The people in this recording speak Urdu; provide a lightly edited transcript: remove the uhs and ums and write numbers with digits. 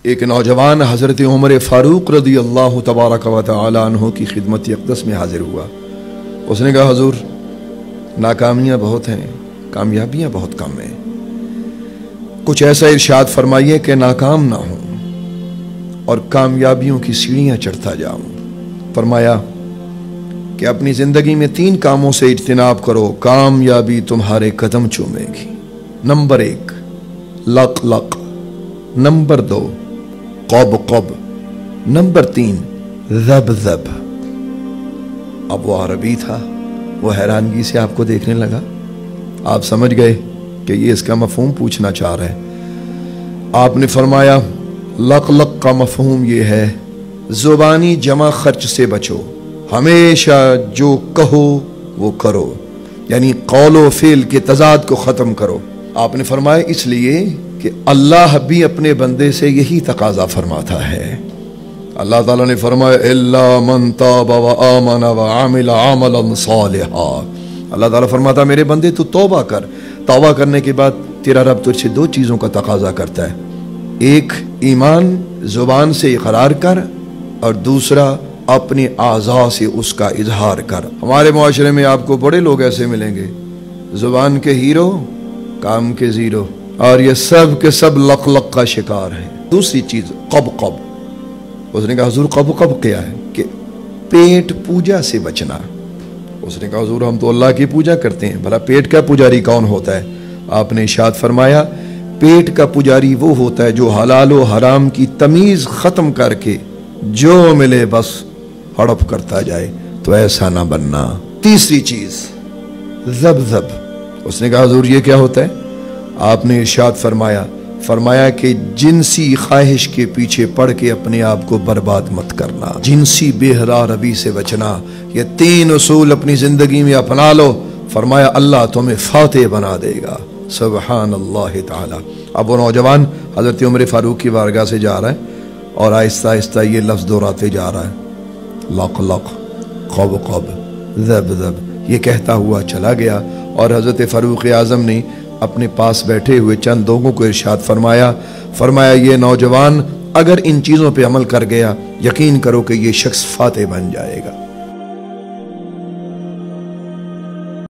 ایک نوجوان حضرت عمر فاروق رضی اللہ تبارک و تعالی عنہ کی خدمت اقدس میں حاضر ہوا۔ اس نے کہا حضور ناکامیاں بہت ہیں، کامیابیاں بہت کم ہیں، کچھ ایسا ارشاد فرمائیے کہ ناکام نہ ہوں اور کامیابیوں کی سیڑھیاں چڑھتا جاؤں۔ فرمایا کہ اپنی زندگی میں 3 کاموں سے اجتناب کرو، کامیابی تمہارے قدم چومے گی۔ نمبر 1 لق لق، نمبر 2 قب قب، نمبر 3 ذب ذب۔ اب وہ عربی تھا، وہ حیرانگی سے آپ کو دیکھنے لگا۔ آپ سمجھ گئے کہ یہ اس کا مفہوم پوچھنا چاہ رہے ہیں۔ آپ نے فرمایا لق لق کا مفہوم یہ ہے زبانی جمع خرچ سے بچو، ہمیشہ جو کہو وہ کرو، یعنی قول و فعل کے تضاد کو ختم کرو۔ آپ نے فرمایا اس لیے کہ اللہ بھی اپنے بندے سے یہی تقاضا فرماتا ہے۔ اللہ تعالیٰ نے فرمایا الا من تاب وآمن وعمل عملا صالحا۔ اللہ تعالیٰ فرماتا میرے بندے تو توبہ کر، توبہ کرنے کے بعد تیرا رب تجھ سے 2 چیزوں کا تقاضا کرتا ہے، ایک ایمان زبان سے اقرار کر اور دوسرا اپنے اعضاء سے اس کا اظہار کر۔ ہمارے معاشرے میں آپ کو بڑے لوگ ایسے ملیں گے، زبان کے ہیرو کام کے زیرو، اور یہ سب کے سب لق لق کا شکار ہیں۔ دوسری چیز قب قب۔ اس نے کہا حضور قب قب کیا ہے؟ کہ پیٹ پوجا سے بچنا۔ اس نے کہا حضور ہم تو اللہ کی پوجا کرتے ہیں، بھلا پیٹ کا پجاری کون ہوتا ہے؟ آپ نے ارشاد فرمایا پیٹ کا پجاری وہ ہوتا ہے جو حلال و حرام کی تمیز ختم کر کے جو ملے بس ہڑپ کرتا جائے، تو ایسا نہ بننا۔ تیسری چیز ذب ذب۔ اس نے کہا حضور یہ کیا ہوتا ہے؟ آپ نے ارشاد فرمایا کہ جنسی خواہش کے پیچھے پڑ کے اپنے آپ کو برباد مت کرنا، جنسی بے حرا روی سے بچنا۔ یہ 3 اصول اپنی زندگی میں اپنا لو، فرمایا اللہ تمہیں فاتح بنا دے گا۔ سبحان اللہ تعالی۔ اب وہ نوجوان حضرت عمر فاروق کی بارگاہ سے جا رہا ہے اور آہستہ آہستہ یہ لفظ دہراتے جا رہا ہے لق لق قب قب ذب ذب، یہ کہتا ہوا چلا گیا۔ اور حضرت فاروق اعظم نے اپنے پاس بیٹھے ہوئے چند لوگوں کو ارشاد فرمایا یہ نوجوان اگر ان چیزوں پہ عمل کر گیا، یقین کرو کہ یہ شخص فاتح بن جائے گا۔